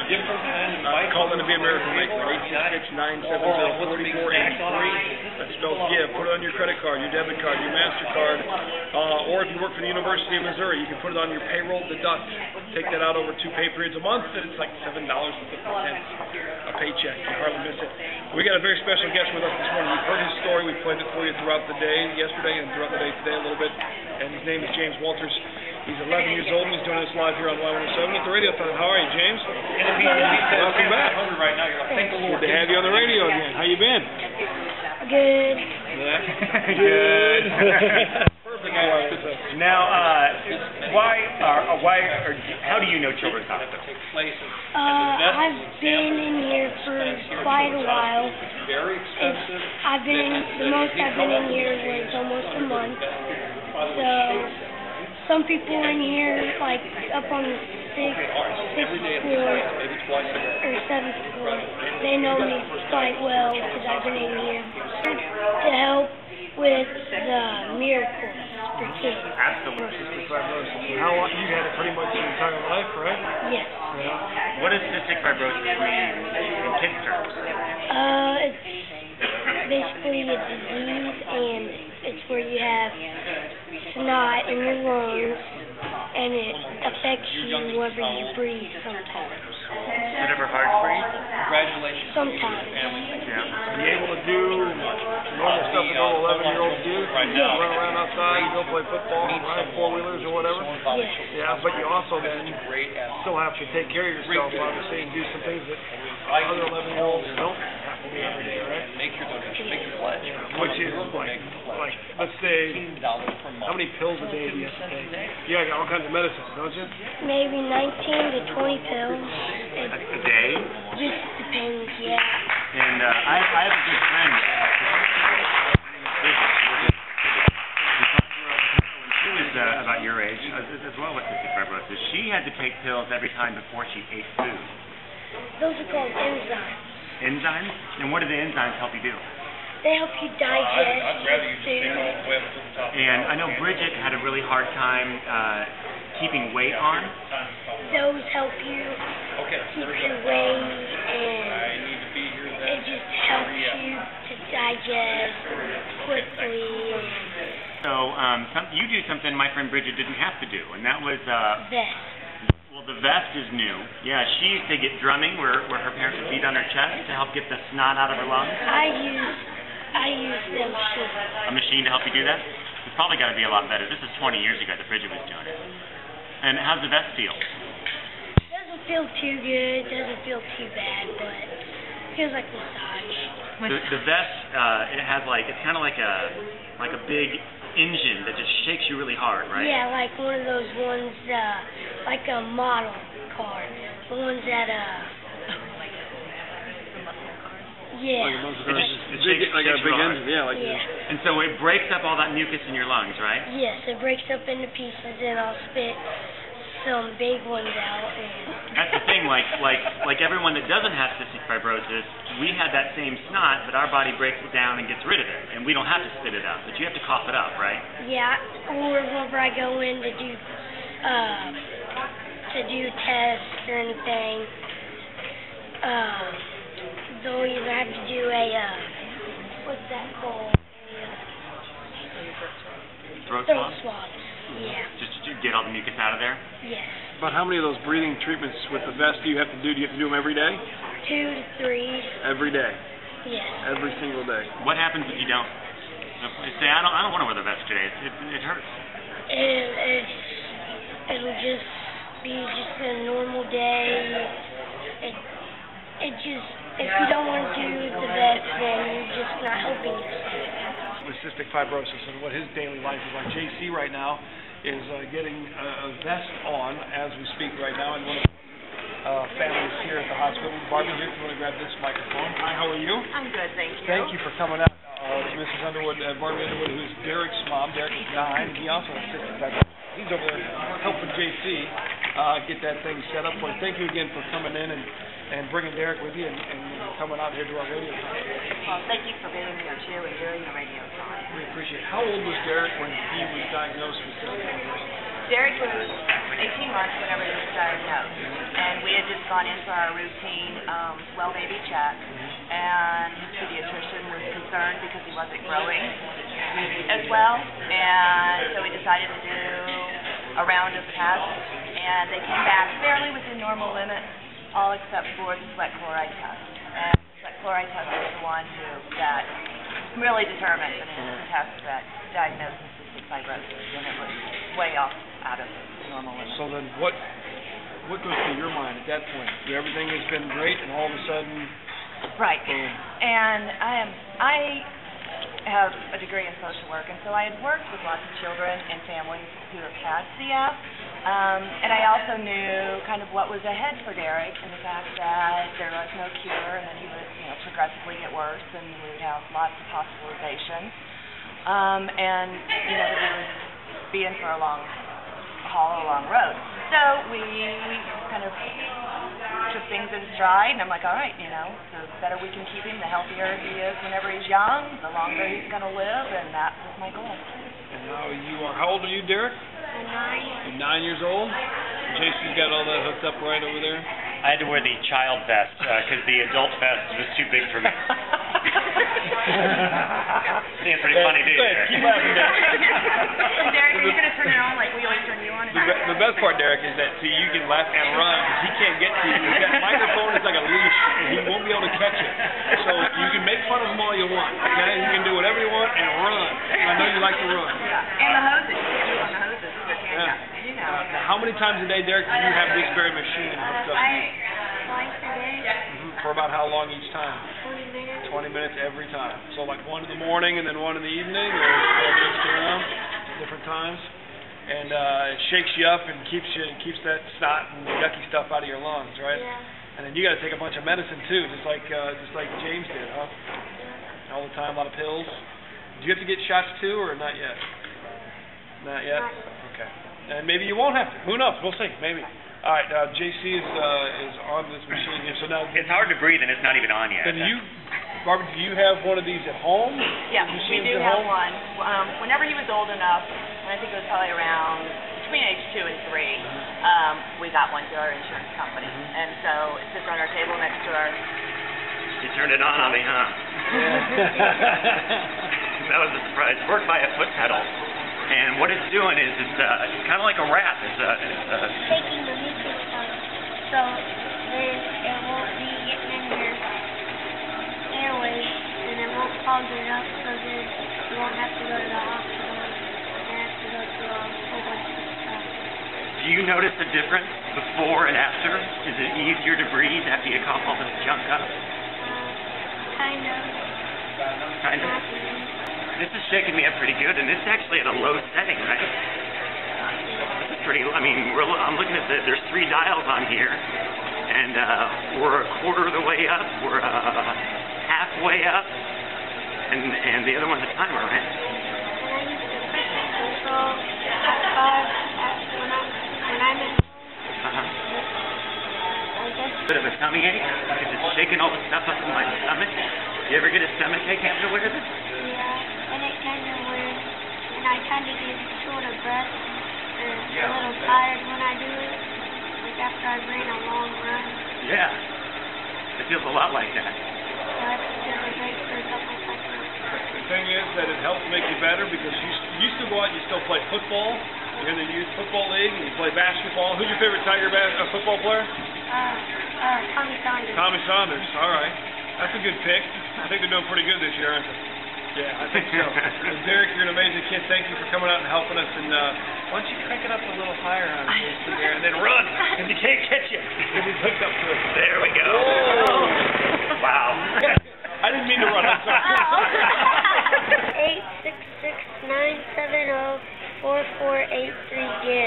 different kinds of fights. Call in to be American Maker, 866-970-4483. That's spelled GIVE. Put it on your credit card, your debit card, your MasterCard, or if you work for the University of Missouri, you can put it on your payroll deduct. Take that out over 2 pay periods a month, and it's like $7.50 a paycheck. You hardly miss it. We got a very special guest with us this morning. You've heard his story. We played it for you throughout the day, yesterday, and throughout the day today a little bit. And his name is James Walters. He's 11 years old, and he's doing this live here on Y107 at the Radiothon. How are you, James? Welcome back. Right now, you're like, thank the Lord. Good to have you on the radio again. How you been? Good. Good. Perfect. Now, how do you know Children's Hospital? I've been in here for quite a while. The most I've been in here was almost a month. So some people in here, like up on the sixth floor or seventh floor, they know me quite well because I've been in here to help with the miracles for kids. Absolutely. Cystic fibrosis. How long you had it pretty much your entire life, right? Yes. Yeah. What does cystic fibrosis mean in kids' terms? It's basically a disease, and it's where you have snot in your lungs, and it affects you whenever you breathe sometimes. Is it ever hard for you? Congratulations. Sometimes. Yeah. Are you able to do normal stuff that all 11-year-olds do? Yeah. Run around outside, you go play football, ride four-wheelers or whatever? Yes. Yeah, but you also then still have to take care of yourself, obviously, and do some things that other 11-year-olds don't have to do every day, right? Make your donation. Make your pledge. Which is like, let's say, how many pills a day do you have to take? You got all kinds of medicines, don't you? Maybe 19 to 20 pills. A day? Just depends, yeah. And I have a good friend. When she was about your age, as well with cystic fibrosis, she had to take pills every time before she ate food. Those are called enzymes. Enzymes? And what do the enzymes help you do? They help you digest food. And I know Bridget had a really hard time keeping weight on. Those help you keep your weight, and it just helps you to digest quickly. So you do something my friend Bridget didn't have to do, and that was Vest. well, the vest is new. Yeah, she used to get drumming where her parents would beat on her chest to help get the snot out of her lungs. I use the machine. A machine to help you do that? It's probably got to be a lot better. This is 20 years ago that Bridget was doing it. And how's the vest feel? Doesn't feel too good. Doesn't feel too bad, but it feels like massage. The vest, it has it's kind of like a big engine that just shakes you really hard, right? Yeah, like one of those ones, like a model car. The ones that, yeah. It shakes like a big hard. engine, yeah. And so it breaks up all that mucus in your lungs, right? Yes, it breaks up into pieces, and I'll spit some big ones out. And that's the thing, like everyone that doesn't have cystic fibrosis, we had that same snot, but our body breaks it down and gets rid of it, and we don't have to spit it out, but you have to cough it up, right? Yeah, or whenever I go in to do tests or anything, they'll either have to do a, what's that called? Throat swab. Yeah. Just to get all the mucus out of there? Yes. About how many of those breathing treatments with the vest do you have to do? Do you have to do them every day? 2 to 3. Every day? Yes. Every single day. What happens if you don't? Say, I don't want to wear the vest today. It hurts. It'll just be just a normal day. If you don't want to do the vest, then you're just not helping yourself. With cystic fibrosis and what his daily life is like. JC right now is getting a vest on as we speak right now, and one of the families here at the hospital. Barbie, here, if you want to grab this microphone. Hi, how are you? I'm good, thank you. Thank you for coming out. Mrs. Underwood, Barbie Underwood, who's Derek's mom. Derek is 9. He also has cystic fibrosis. He's over there helping JC get that thing set up for him. Thank you again for coming in and bringing Derek with you and coming out here to our radio time. Well, thank you for being here too and doing the radio time. We appreciate it. How old was Derek when he was diagnosed with cystic fibrosis? Derek was 18 months whenever he was diagnosed, and we had just gone in for our routine well baby check, and his pediatrician was concerned because he wasn't growing as well, and so we decided to do a round of tests, and they came back fairly within normal limits, all except for the sweat chloride test. And the sweat chloride test was the one that really determined that it was the test that diagnosed cystic fibrosis, and it was way off out of normal limits. So then what goes through your mind at that point? Everything has been great, and all of a sudden... Right. And I have a degree in social work, and so I had worked with lots of children and families who have had CF, and I also knew kind of what was ahead for Derek, and the fact that there was no cure, and that he would, progressively get worse, and we would have lots of hospitalizations, and that we would be in for a long haul, a long road. So we kind of took things in stride, and I'm like, all right, the better we can keep him, the healthier he is whenever he's young, the longer he's going to live, and that was my goal. And now you are, how old are you, Derek? I'm 9. You're 9 years old? JC's got all that hooked up right over there? I had to wear the child vest because the adult vest was too big for me. Seems pretty funny, dude. Keep laughing, Derek. Derek, are you going to turn it on like we always turn you on? The best part, Derek, is that you can laugh and run because he can't get to you. That microphone is like a leash, and he won't be able to catch it. So you can make fun of him all you want. Okay, you can do whatever you want and run. I know you like to run. Yeah. And the hoses. You can't move on the hoses. Now, how many times a day, Derek, do you have this very machine hooked up to you? Twice a day. For about how long each time? 20 minutes. 20 minutes every time. So like one in the morning and then one in the evening, or mixed around, different times. And it shakes you up and keeps that snot and yucky stuff out of your lungs, right? Yeah. And then you got to take a bunch of medicine too, just like James did, huh? Yeah. All the time, a lot of pills. Do you have to get shots too, or not yet? Not yet. Okay. And maybe you won't have to. Who knows? We'll see. Maybe. All right. JC is on this machine here. So now it's hard to breathe, and it's not even on yet. And Barbara, do you have one of these at home? Yeah, we do have one. Whenever he was old enough, and I think it was probably around between age 2 and 3, we got one through our insurance company, and so it sits on our table next to our. You turned it on me, huh? That was a surprise. It worked by a foot pedal. And what it's doing is it's kind of like a wrap. It's taking the mucus out, so then it won't be getting in your airways, and it won't clog it up, so then you won't have to go to the hospital and have to go through a whole bunch of stuff. Do you notice a difference before and after? Is it easier to breathe after you cough all this junk up? Kind of. Kind of. This is shaking me up pretty good, and it's actually at a low setting, right? This is pretty. I'm looking at there's 3 dials on here, and we're a quarter of the way up. We're halfway up, and the other one's a timer, right? And I use the pressure control at 5 when I'm in home. I guess. Bit of a tummy ache because it's shaking all the stuff up in my stomach. You ever get a stomach ache after wearing this? Yeah. And it kind of weird, and I kind of get short of breath, or a little tired when I do it, like after I've ran a long run. Yeah, it feels a lot like that. So I have to sit and wait for a couple seconds. The thing is that it helps make you better because you used to go out and you still play football. You're in the youth football league and you play basketball. Who's your favorite Tiger football player? Tommy Saunders. Tommy Saunders. All right, that's a good pick. I think they're doing pretty good this year, aren't they? Yeah, I think so. Derek, you're an amazing kid. Thank you for coming out and helping us. And why don't you crank it up a little higher on JC there, and then run, because he can't catch you, because he's hooked up to it. There we go. Whoa. Wow. I didn't mean to run. I'm sorry. 866-970-4483 give.